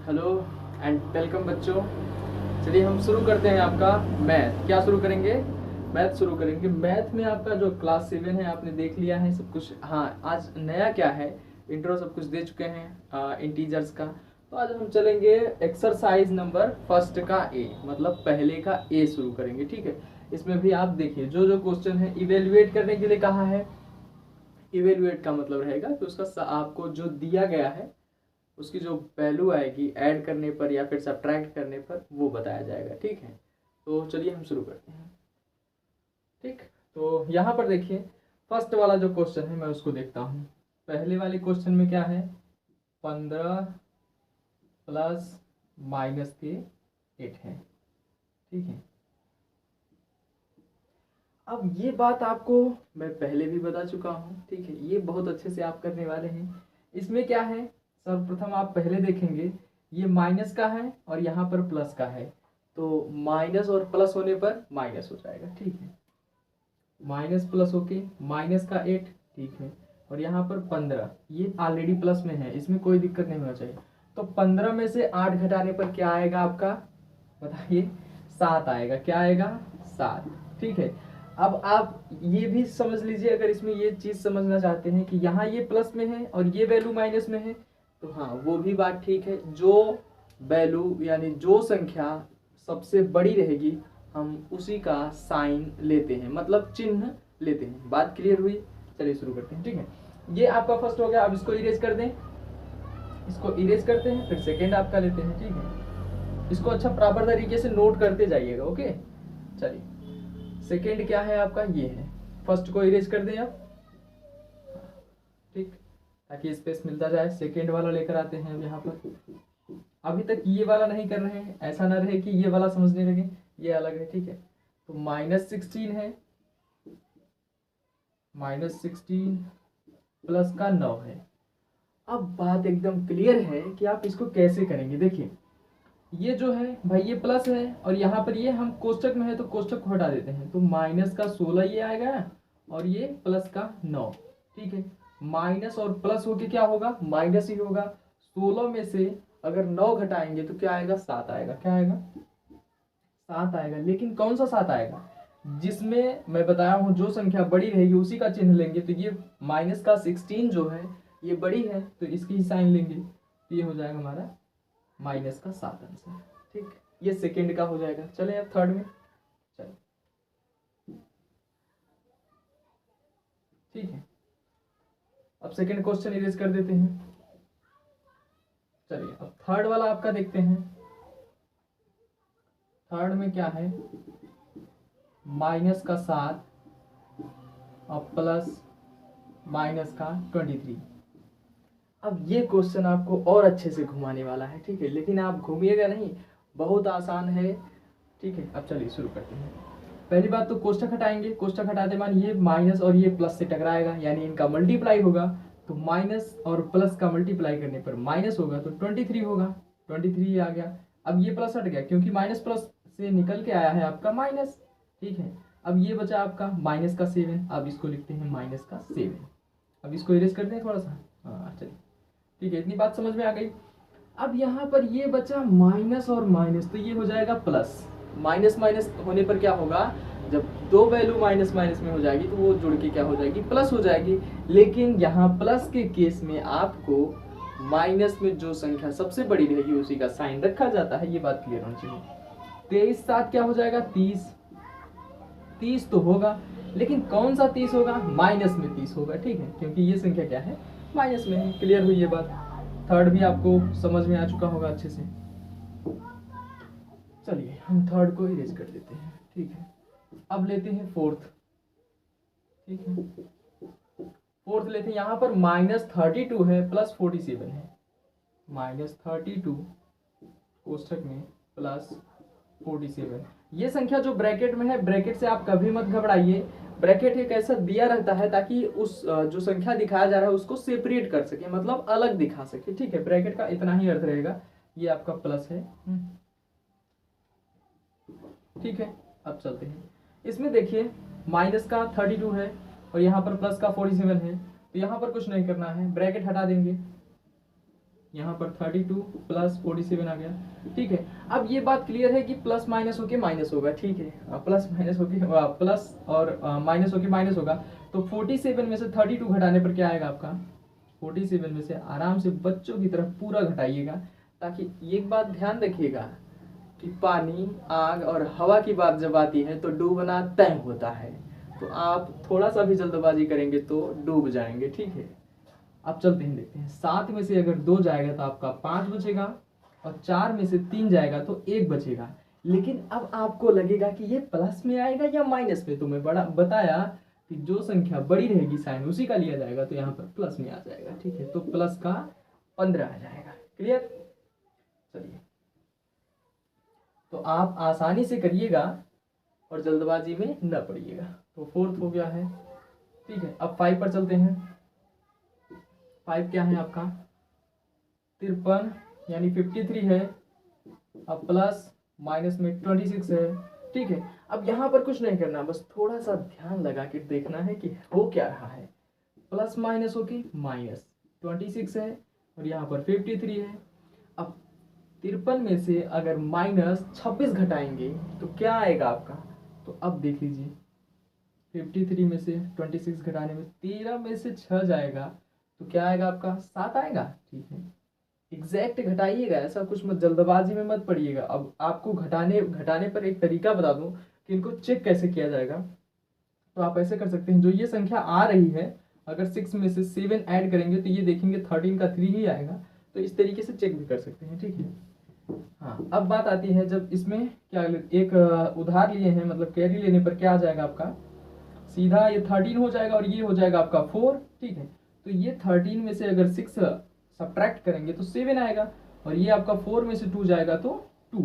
Hello and welcome बच्चों। चलिए हम शुरू करते हैं आपका मैथ। क्या शुरू करेंगे? मैथ शुरू करेंगे। मैथ में आपका जो क्लास 7 है आपने देख लिया है सब कुछ। हाँ, आज नया क्या है, इंट्रो सब कुछ दे चुके हैं इंटीजर्स का। तो आज हम चलेंगे एक्सरसाइज नंबर फर्स्ट का ए, मतलब पहले का ए शुरू करेंगे। ठीक है, इसमें भी आप देखिए जो जो क्वेश्चन है इवेल्युएट करने के लिए कहा है। इवेल्युएट का मतलब रहेगा कि उसका आपको जो दिया गया है उसकी जो वैल्यू आएगी ऐड करने पर या फिर सब्ट्रैक्ट करने पर वो बताया जाएगा। ठीक है, तो चलिए हम शुरू करते हैं। ठीक, तो यहाँ पर देखिए फर्स्ट वाला जो क्वेश्चन है मैं उसको देखता हूँ। पहले वाले क्वेश्चन में क्या है, 15 प्लस माइनस के 8 है। ठीक है, अब ये बात आपको मैं पहले भी बता चुका हूँ। ठीक है, ये बहुत अच्छे से आप करने वाले हैं। इसमें क्या है, सर्वप्रथम आप पहले देखेंगे ये माइनस का है और यहाँ पर प्लस का है, तो माइनस और प्लस होने पर माइनस हो जाएगा। ठीक है, माइनस प्लस होके माइनस का 8। ठीक है, और यहाँ पर 15, ये ऑलरेडी प्लस में है, इसमें कोई दिक्कत नहीं होना चाहिए। तो 15 में से 8 घटाने पर क्या आएगा आपका, बताइए? 7 आएगा। क्या आएगा? 7। ठीक है, अब आप ये भी समझ लीजिए, अगर इसमें ये चीज़ समझना चाहते हैं कि यहाँ ये प्लस में है और ये वैल्यू माइनस में है, तो हाँ वो भी बात ठीक है। जो वैल्यू यानी जो संख्या सबसे बड़ी रहेगी हम उसी का साइन लेते हैं, मतलब चिन्ह लेते हैं। बात क्लियर हुई? चलिए शुरू करते हैं। ठीक है, ये आपका फर्स्ट हो गया। अब इसको इरेज कर दें, इसको इरेज करते हैं, फिर सेकेंड आपका लेते हैं। ठीक है, इसको अच्छा प्रॉपर तरीके से नोट करते जाइएगा। ओके, चलिए सेकेंड क्या है आपका, ये है। फर्स्ट को इरेज कर दें आप, ठीक, ताकि स्पेस मिलता जाए। सेकेंड वाला लेकर आते हैं अब यहाँ पर। अभी तक ये वाला नहीं कर रहे हैं, ऐसा ना रहे कि ये वाला समझने लगे, ये अलग है। ठीक है, तो -16 है, -16 प्लस का 9 है। अब बात एकदम क्लियर है कि आप इसको कैसे करेंगे। देखिए ये जो है भाई ये प्लस है और यहाँ पर ये हम कोष्टक में है तो कोष्टक को हटा देते हैं, तो माइनस का 16 ये आएगा और ये प्लस का 9। ठीक है, माइनस और प्लस होके क्या होगा, माइनस ही होगा। 16 में से अगर 9 घटाएंगे तो क्या आएगा, 7 आएगा। क्या आएगा? 7 आएगा। लेकिन कौन सा 7 आएगा? जिसमें मैं बताया हूँ जो संख्या बड़ी रहेगी उसी का चिन्ह लेंगे। तो ये माइनस का 16 जो है ये बड़ी है तो इसकी ही साइन लेंगे, तो ये हो जाएगा हमारा माइनस का 7 आंसर। ठीक, ये सेकेंड का हो जाएगा। चले अब थर्ड में, चलो ठीक है। अब सेकेंड क्वेश्चन इरेज कर देते हैं। चलिए अब थर्ड वाला आपका देखते हैं। थर्ड में क्या है, माइनस का 7 और प्लस माइनस का 23। अब ये क्वेश्चन आपको और अच्छे से घुमाने वाला है। ठीक है, लेकिन आप घूमिएगा नहीं, बहुत आसान है। ठीक है, अब चलिए शुरू करते हैं। पहली बात तो कोष्टक हटाएंगे, कोष्टक हटाते मान ये माइनस और ये प्लस से टकराएगा यानी इनका मल्टीप्लाई होगा, तो माइनस और प्लस का मल्टीप्लाई करने पर माइनस होगा तो 23 होगा। 23 आ गया। अब ये प्लस हट गया क्योंकि माइनस प्लस से निकल के आया है आपका माइनस। ठीक है, अब ये बचा आपका माइनस का 7। अब इसको लिखते हैं माइनस का 7। अब इसको इरेज करते हैं थोड़ा सा। हाँ चलिए ठीक है, इतनी बात समझ में आ गई। अब यहाँ पर ये बचा माइनस और माइनस, तो ये हो जाएगा प्लस। माइनस माइनस होने पर क्या होगा, जब दो वैल्यू माइनस माइनस में हो जाएगी तो वो जुड़ के क्या हो जाएगी, प्लस हो जाएगी। लेकिन यहाँ प्लस के केस में आपको माइनस में जो संख्या सबसे बड़ी रहेगी उसी का साइन रखा जाता है। ये बात क्लियर होनी चाहिए। 23 7 क्या हो जाएगा, 30। 30 तो होगा, लेकिन कौन सा 30 होगा, माइनस में 30 होगा। ठीक है, क्योंकि ये संख्या क्या है, माइनस में है। क्लियर हुई ये बात? थर्ड भी आपको समझ में आ चुका होगा अच्छे से। चलिए हम थर्ड को इरेज कर देते हैं। ठीक है, अब लेते हैं फोर्थ। ठीक है, फोर्थ लेते हैं। यहाँ पर -32 है प्लस 47 है। -32 कोष्ठक में प्लस 47। ये संख्या जो ब्रैकेट में है, ब्रैकेट से आप कभी मत घबराइए। ब्रैकेट एक ऐसा दिया रहता है ताकि उस जो संख्या दिखाया जा रहा है उसको सेपरेट कर सके, मतलब अलग दिखा सके। ठीक है, ब्रैकेट का इतना ही अर्थ रहेगा। ये आपका प्लस है। ठीक है, अब चलते हैं। इसमें देखिए माइनस का 32 है और यहाँ पर प्लस का 47 है, तो यहाँ पर कुछ नहीं करना है, ब्रैकेट हटा देंगे। यहाँ पर 32 प्लस 47 आ गया। ठीक है, अब ये बात क्लियर है कि प्लस माइनस होके माइनस होगा। ठीक है, प्लस माइनस होके प्लस और माइनस होके माइनस होगा। तो 47 में से 32 घटाने पर क्या आएगा आपका, 47 में से आराम से बच्चों की तरफ पूरा घटाइएगा, ताकि एक बात ध्यान रखिएगा कि पानी, आग और हवा की बात जब आती है तो डूबना तय होता है। तो आप थोड़ा सा भी जल्दबाजी करेंगे तो डूब जाएंगे। ठीक है, अब चलते हैं, देखते हैं। 7 में से अगर 2 जाएगा तो आपका 5 बचेगा, और 4 में से 3 जाएगा तो 1 बचेगा। लेकिन अब आपको लगेगा कि ये प्लस में आएगा या माइनस में। तो मैं बड़ा बताया कि जो संख्या बड़ी रहेगी साइन उसी का लिया जाएगा, तो यहाँ पर प्लस में आ जाएगा। ठीक है, तो प्लस का 15 आ जाएगा। क्लियर? चलिए, तो आप आसानी से करिएगा और जल्दबाजी में न पड़िएगा। तो 4th हो गया है। ठीक है, अब 5 पर चलते हैं। 5 क्या है आपका, 53 यानी 53 है। अब प्लस माइनस में 26 है। ठीक है, अब यहाँ पर कुछ नहीं करना, बस थोड़ा सा ध्यान लगा के देखना है कि हो क्या रहा है। प्लस माइनस हो के माइनस 26 है, और यहाँ पर 53 है। अब 53 में से अगर माइनस 26 घटाएंगे तो क्या आएगा आपका। तो अब देख लीजिए, 53 में से 26 घटाने में 13 में से 6 जाएगा तो क्या आएगा आपका, 7 आएगा। ठीक है, एग्जैक्ट घटाइएगा, ऐसा कुछ मत जल्दबाजी में मत पड़िएगा। अब आपको घटाने पर एक तरीका बता दूं कि इनको चेक कैसे किया जाएगा। तो आप ऐसे कर सकते हैं, जो ये संख्या आ रही है अगर 6 में से 7 ऐड करेंगे तो ये देखेंगे 13 का 3 ही आएगा। तो इस तरीके से चेक भी कर सकते हैं। ठीक है, हाँ, अब बात आती है जब इसमें क्या एक उधार लिए हैं, मतलब कैरी लेने पर क्या आ जाएगा आपका, सीधा ये 13 हो जाएगा और ये हो जाएगा आपका 4। ठीक है, तो ये 13 में से अगर 6 सब्ट्रैक्ट करेंगे तो 7 आएगा, और ये आपका 4 में से 2 जाएगा तो 2।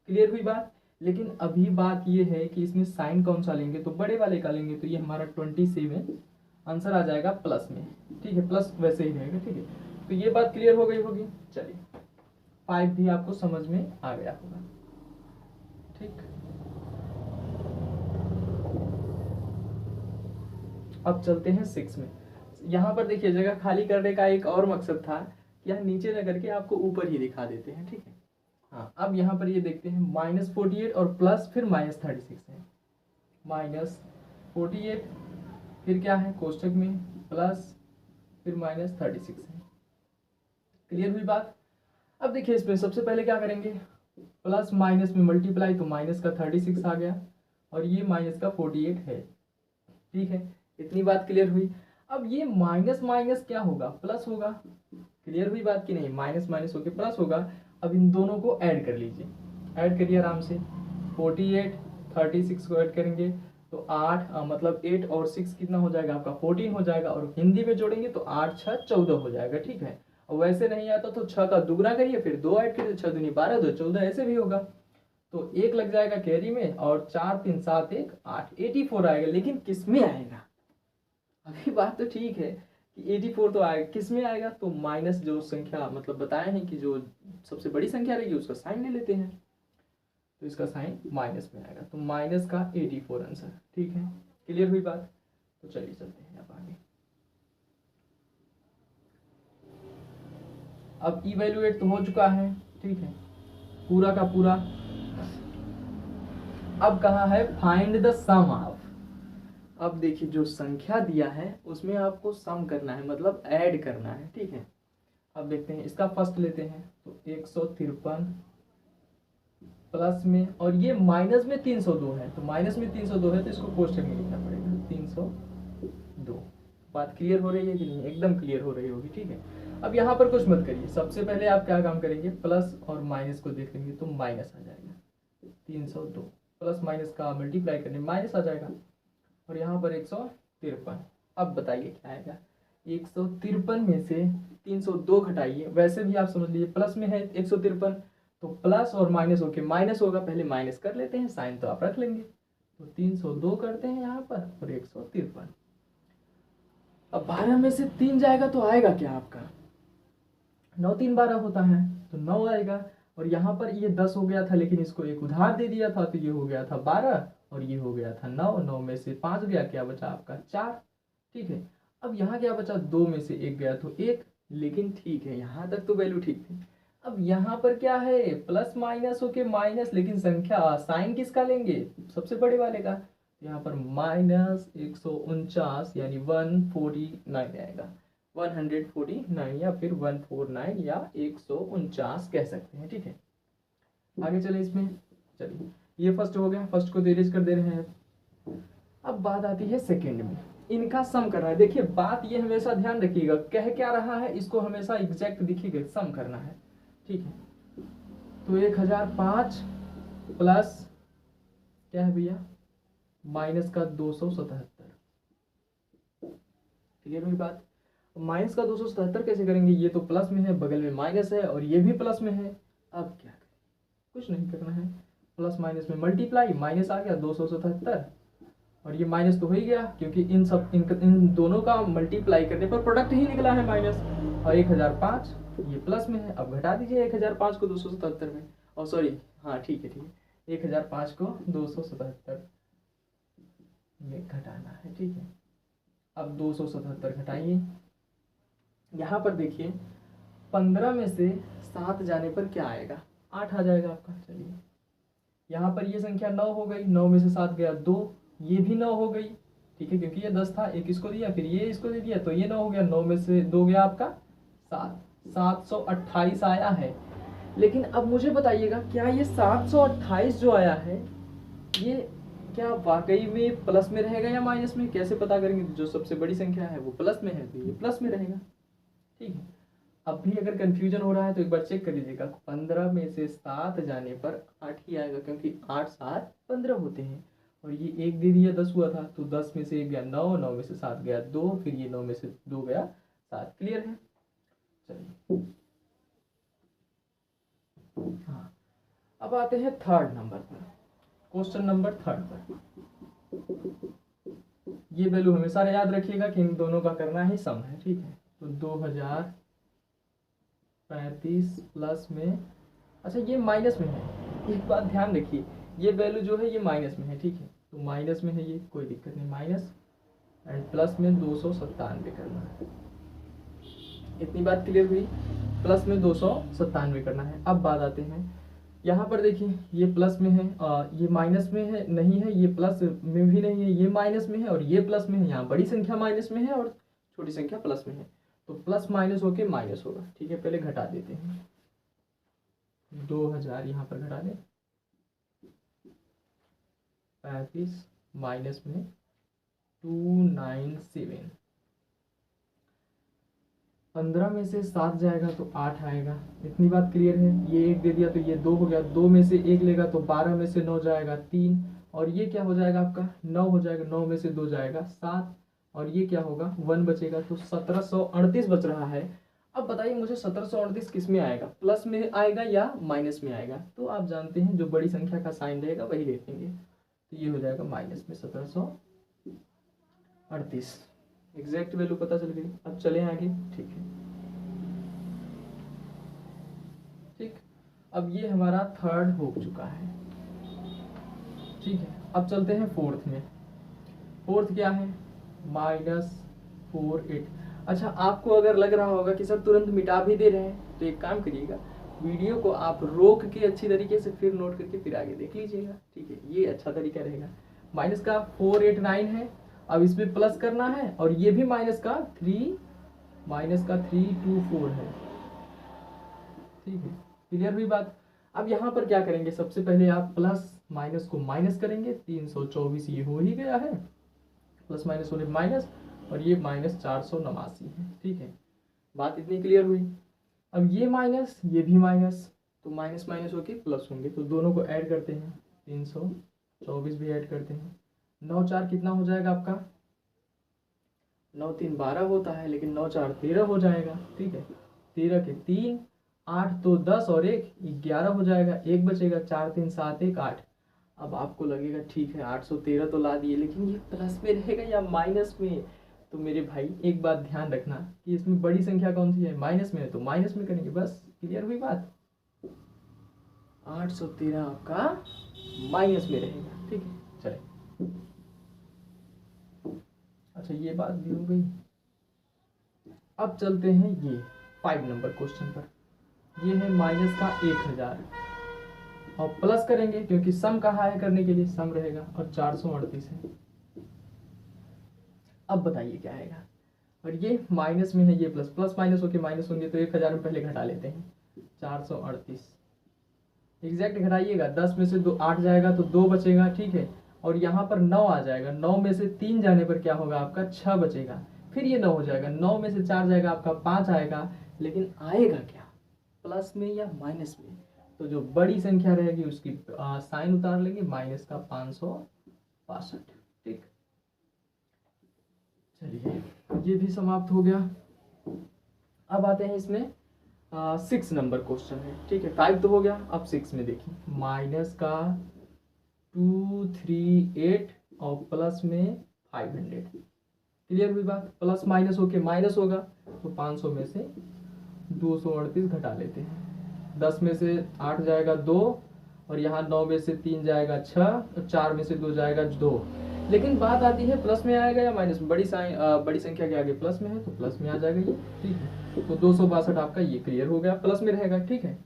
क्लियर हुई बात? लेकिन अभी बात ये है कि इसमें साइन कौन सा लेंगे, तो बड़े वाले का लेंगे। तो ये हमारा 27 आंसर आ जाएगा प्लस में। ठीक है, प्लस वैसे ही रहेगा। ठीक है, तो ये बात क्लियर हो गई होगी। चलिए, 5 भी आपको समझ में आ गया होगा। ठीक, अब चलते हैं 6 में। यहाँ पर देखिए, जगह खाली करने का एक और मकसद था कि यहाँ नीचे न करके आपको ऊपर ही दिखा देते हैं। ठीक है, हाँ, अब यहाँ पर ये देखते हैं -48 और प्लस फिर -36 है। -48 फिर क्या है कोष्ठक में, प्लस फिर -36 है। क्लियर हुई बात? अब देखिए, इसमें सबसे पहले क्या करेंगे, प्लस माइनस में मल्टीप्लाई, तो माइनस का 36 आ गया, और ये माइनस का 48 है। ठीक है, इतनी बात क्लियर हुई। अब ये माइनस माइनस क्या होगा, प्लस होगा। क्लियर हुई बात कि नहीं, माइनस माइनस होके प्लस होगा। अब इन दोनों को ऐड कर लीजिए, ऐड करिए आराम से। 48 36 को ऐड करेंगे तो 8 मतलब 8 और 6 कितना हो जाएगा आपका, 14 हो जाएगा, और हिंदी में जोड़ेंगे तो 8 6 14 हो जाएगा। ठीक है, और वैसे नहीं आता तो 6 का दुगना करिए, फिर 2 ऐड करिए, 6 दूनी 12 2 14, ऐसे भी होगा। तो 1 लग जाएगा कैरी में, और 4 3 7 1 8, 84 आएगा। लेकिन किस में आएगा, अभी बात तो ठीक है कि 84 तो आएगा, किस में आएगा, तो माइनस जो संख्या मतलब बताए हैं कि जो सबसे बड़ी संख्या रहेगी उसका साइन ले लेते हैं, तो इसका साइन माइनस में आएगा। तो माइनस का 84 आंसर। ठीक है, क्लियर हुई बात? तो चलिए चलते हैं अब आगे। अब इवेल्युएट तो हो चुका है। ठीक है, पूरा का पूरा। अब कहा है फाइंड द सम ऑफ। अब देखिए, जो संख्या दिया है उसमें आपको सम करना है, मतलब ऐड करना है। ठीक है, अब देखते हैं, इसका फर्स्ट लेते हैं। तो 153 प्लस में, और ये माइनस में 302 है, तो माइनस में 302 है तो इसको कोष्ठक में लिखना पड़ेगा 302। बात क्लियर हो रही है कि नहीं, एकदम क्लियर हो रही होगी। ठीक है, अब यहाँ पर कुछ मत करिए, सबसे पहले आप क्या काम करेंगे, प्लस और माइनस को देख लेंगे तो माइनस आ जाएगा। 302 प्लस माइनस का मल्टीप्लाई करने माइनस आ जाएगा, और यहाँ पर 153। अब बताइए क्या आएगा, 153 में से 302 घटाइए। वैसे भी आप समझ लीजिए प्लस में है 153, तो प्लस और माइनस होके माइनस होगा, पहले माइनस कर लेते हैं, साइन तो आप रख लेंगे। तो 302 करते हैं यहाँ पर, और 153। अब 12 में से 3 जाएगा तो आएगा क्या आपका, 9 3 12 होता है, तो 9 आएगा। और यहाँ पर ये 10 हो गया था, लेकिन इसको एक उधार दे दिया था, तो ये हो गया था 12, और ये हो गया था 9। 9 में से 5 गया, क्या बचा आपका 4। ठीक है, अब यहाँ क्या बचा, 2 में से 1 गया तो 1, लेकिन ठीक है, यहाँ तक तो वैल्यू ठीक थी। अब यहाँ पर क्या है, प्लस माइनस होके माइनस, लेकिन संख्या साइन किसका लेंगे, सबसे बड़े वाले का। यहाँ पर -149 यानी 149 आएगा, 149 या फिर 149 या 149 कह सकते हैं, ठीक है। आगे चले इसमें, चलिए ये फर्स्ट हो गया, फर्स्ट को इरेज कर दे रहे हैं। अब बात आती है सेकंड में, इनका सम कर रहा है। देखिए बात ये हमेशा ध्यान रखिएगा, कह क्या रहा है, इसको हमेशा एग्जैक्ट दिखिएगा, सम करना है, ठीक है। तो 1005 प्लस क्या है भैया, माइनस का 277, क्लियर हुई बात। माइनस का 277 कैसे करेंगे, ये तो प्लस में है, बगल में माइनस है और ये भी प्लस में है। अब क्या करें, कुछ नहीं करना है, प्लस माइनस में मल्टीप्लाई, माइनस आ गया 277 और ये माइनस तो हो ही गया, क्योंकि इन दोनों का मल्टीप्लाई करने पर प्रोडक्ट ही निकला है माइनस। और 1005 ये प्लस में है, अब घटा दीजिए 1005 को 277 में, और सॉरी हाँ ठीक है 1005 को 277 में घटाना है, ठीक है। अब 277 घटाइए, यहाँ पर देखिए 15 में से 7 जाने पर क्या आएगा, 8 आ जाएगा आपका। चलिए यहाँ पर ये संख्या 9 हो गई, 9 में से 7 गया 2, ये भी 9 हो गई, ठीक है, क्योंकि ये 10 था, एक इसको दिया फिर ये इसको दे दिया, तो ये 9 हो गया, 9 में से 2 गया आपका 7, 728 आया है। लेकिन अब मुझे बताइएगा, क्या ये 728 जो आया है, ये क्या वाकई में प्लस में रहेगा या माइनस में, कैसे पता करेंगे। जो सबसे बड़ी संख्या है वो प्लस में है, तो ये प्लस में रहेगा, ठीक है। अब भी अगर कंफ्यूजन हो रहा है तो एक बार चेक कर लीजिएगा, 15 में से 7 जाने पर 8 ही आएगा, क्योंकि 8 7 15 होते हैं, और ये एक दे दिया 10 हुआ था, तो 10 में से 1 गया 9, 9 में से 7 गया 2, फिर ये 9 में से 2 गया 7, क्लियर है। चलिए हाँ, अब आते हैं थर्ड नंबर पर, क्वेश्चन नंबर थर्ड पर। ये वैल्यू हमेशा याद रखिएगा कि इन दोनों का करना ही सम है, ठीक है। तो 2035 प्लस में, अच्छा ये माइनस में है, एक बात ध्यान रखिए, ये वैल्यू जो है ये माइनस में है, ठीक है। तो माइनस में है ये, कोई दिक्कत नहीं, माइनस एंड प्लस में 297 करना है, इतनी बात क्लियर हुई। प्लस में 297 करना है। अब बात आते हैं, यहाँ पर देखिए ये प्लस में है, ये माइनस में है, नहीं है, ये प्लस में भी नहीं है, ये माइनस में है और ये प्लस में है। यहाँ बड़ी संख्या माइनस में है और छोटी संख्या प्लस में है, तो प्लस माइनस होके माइनस होगा, ठीक है। पहले घटा देते हैं, 2000 यहाँ पर घटा दें, 35 माइनस में 297, 15 में से 7 जाएगा तो 8 आएगा, इतनी बात क्लियर है। ये 1 दे दिया तो ये 2 हो गया, 2 में से 1 लेगा तो 12 में से 9 जाएगा 3, और ये क्या हो जाएगा आपका 9 हो जाएगा, 9 में से 2 जाएगा 7, और ये क्या होगा 1 बचेगा, तो 1738 बच रहा है। अब बताइए मुझे 1738 किस में आएगा, प्लस में आएगा या माइनस में आएगा। तो आप जानते हैं जो बड़ी संख्या का साइन रहेगा वही लिखेंगे, तो ये हो जाएगा माइनस में 1738, एग्जैक्ट वैल्यू पता चल गई। अब चले आगे, ठीक है, ठीक। अब ये हमारा थर्ड हो चुका है, ठीक है। अब चलते हैं फोर्थ में। फोर्थ क्या है, -48। अच्छा आपको अगर लग रहा होगा कि सर तुरंत मिटा भी दे रहे हैं, तो एक काम करिएगा, वीडियो को आप रोक के अच्छी तरीके से फिर नोट करके फिर आगे देख लीजिएगा, ठीक है, ये अच्छा तरीका रहेगा। माइनस का 489 है, अब इसमें प्लस करना है, और ये भी माइनस का 324 है, ठीक है, क्लियर हुई बात। अब यहाँ पर क्या करेंगे, सबसे पहले आप प्लस माइनस को माइनस करेंगे, 324 ये हो ही गया है, प्लस माइनस होने माइनस, और ये -489 है, ठीक है, बात इतनी क्लियर हुई। अब ये माइनस ये भी माइनस, तो माइनस माइनस होके प्लस होंगे, तो दोनों को ऐड करते हैं, 324 भी ऐड करते हैं, 9 4 कितना हो जाएगा आपका, 9 3 12 होता है, लेकिन 9 4 13 हो जाएगा, ठीक है, 13 के 3, 8 तो 10 और 1 11 हो जाएगा, 1 बचेगा, 4 3 7 1 8। अब आपको लगेगा ठीक है 813 तो ला दिए, लेकिन ये प्लस में रहेगा या माइनस में। तो मेरे भाई एक बात ध्यान रखना कि इसमें बड़ी संख्या कौन सी है, माइनस में है, तो माइनस में करेंगे, बस क्लियर हुई बात। 813 आपका माइनस में रहेगा, ठीक है, चले। अच्छा ये बात भी हो गई। अब चलते हैं 5 नंबर क्वेश्चन पर। ये है माइनस का 1000 और प्लस करेंगे क्योंकि सम कहा है करने के लिए, सम रहेगा और 438 है। अब बताइए क्या आएगा। और ये माइनस में है, ये प्लस, प्लस माइनस होके माइनस होंगे तो 1000 में पहले घटा लेते हैं। 438 एग्जैक्ट घटाइएगा, 10 में से 2 8 जाएगा तो 2 बचेगा, ठीक है। और यहाँ पर 9 आ जाएगा, 9 में से 3 जाने पर क्या होगा आपका 6 बचेगा। फिर ये 9 हो जाएगा, 9 में से 4 जाएगा आपका 5 आएगा। लेकिन आएगा क्या, प्लस में या माइनस में? तो जो बड़ी संख्या रहेगी उसकी साइन उतार लेंगे, माइनस का 562। ठीक, चलिए ये भी समाप्त हो गया। अब आते हैं इसमें 6 नंबर क्वेश्चन है, ठीक है। 5 तो हो गया, अब 6 में देखिए माइनस का 238 और प्लस में 500। क्लियर हुई बात? प्लस माइनस होके माइनस होगा तो 500 में से 238 घटा लेते हैं। 10 में से 8 जाएगा 2 और यहाँ 9 में से 3 जाएगा 6 और 4 में से 2 जाएगा 2। लेकिन बात आती है प्लस में आएगा या माइनस में? बड़ी संख्या के आगे प्लस में है तो प्लस में आ जाएगा ये, ठीक है। तो 262 आपका ये क्लियर हो गया, प्लस में रहेगा, ठीक है।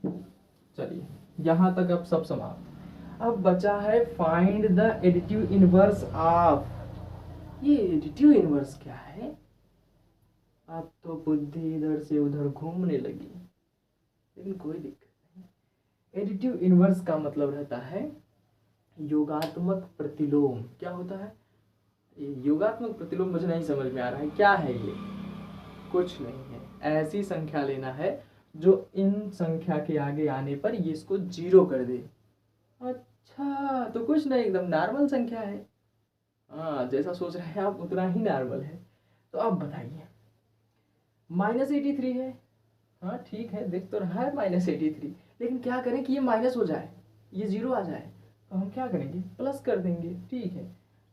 चलिए यहाँ तक अब सब समाप्त। अब बचा है find the additive inverse of. ये एडिटिव इनवर्स क्या है? अब तो बुद्धि इधर से उधर घूमने लगी, लेकिन कोई दिक्कत नहीं। एडिटिव इनवर्स का मतलब रहता है योगात्मक प्रतिलोम। क्या होता है योगात्मक प्रतिलोम? मुझे नहीं समझ में आ रहा है क्या है ये। कुछ नहीं है, ऐसी संख्या लेना है जो इन संख्या के आगे आने पर ये इसको 0 कर दे। अच्छा, तो कुछ नहीं, एकदम नॉर्मल संख्या है। हाँ, जैसा सोच रहे हैं आप उतना ही नॉर्मल है। तो अब बताइए, -83 है। हाँ ठीक है, देख तो रहा है -83, लेकिन क्या करें कि ये माइनस हो जाए, ये 0 आ जाए। तो हम क्या करेंगे, प्लस कर देंगे, ठीक है।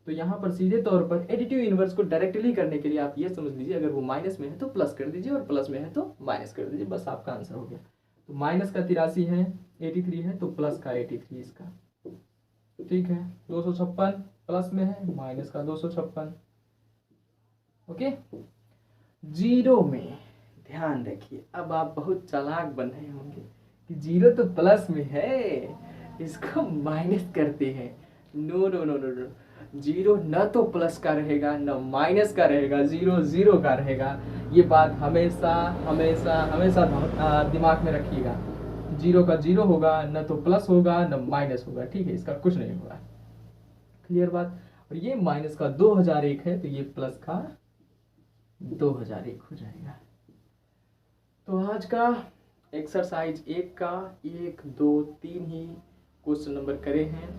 तो यहाँ पर सीधे तौर पर एडिटिव इनवर्स को डायरेक्टली करने के लिए आप ये समझ लीजिए, अगर वो माइनस में है तो प्लस कर दीजिए और प्लस में है तो माइनस कर दीजिए, बस आपका आंसर हो गया। तो माइनस का 83 है, 83 है, तो प्लस का 83 इसका, ठीक है। 256 प्लस में है, माइनस का 256, ओके। 0 में ध्यान रखिए, अब आप बहुत चालाक बन रहे होंगे कि 0 तो प्लस में है, इसको माइनस करते हैं। No no no no no, 0 न तो प्लस का रहेगा न माइनस का रहेगा, 0 0 का रहेगा। ये बात हमेशा हमेशा हमेशा दिमाग में रखिएगा। 0 का 0 होगा, न तो प्लस होगा न माइनस होगा, ठीक है, इसका कुछ नहीं होगा। क्लियर बात? और ये माइनस का 2001 है तो ये प्लस का 2001 हो जाएगा। तो आज का एक्सरसाइज 1 का 1 2 3 ही क्वेश्चन नंबर करे हैं।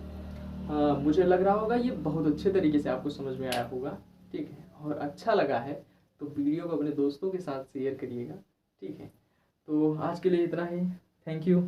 मुझे लग रहा होगा ये बहुत अच्छे तरीके से आपको समझ में आया होगा, ठीक है। और अच्छा लगा है तो वीडियो को अपने दोस्तों के साथ शेयर करिएगा, ठीक है। तो आज के लिए इतना ही, थैंक यू।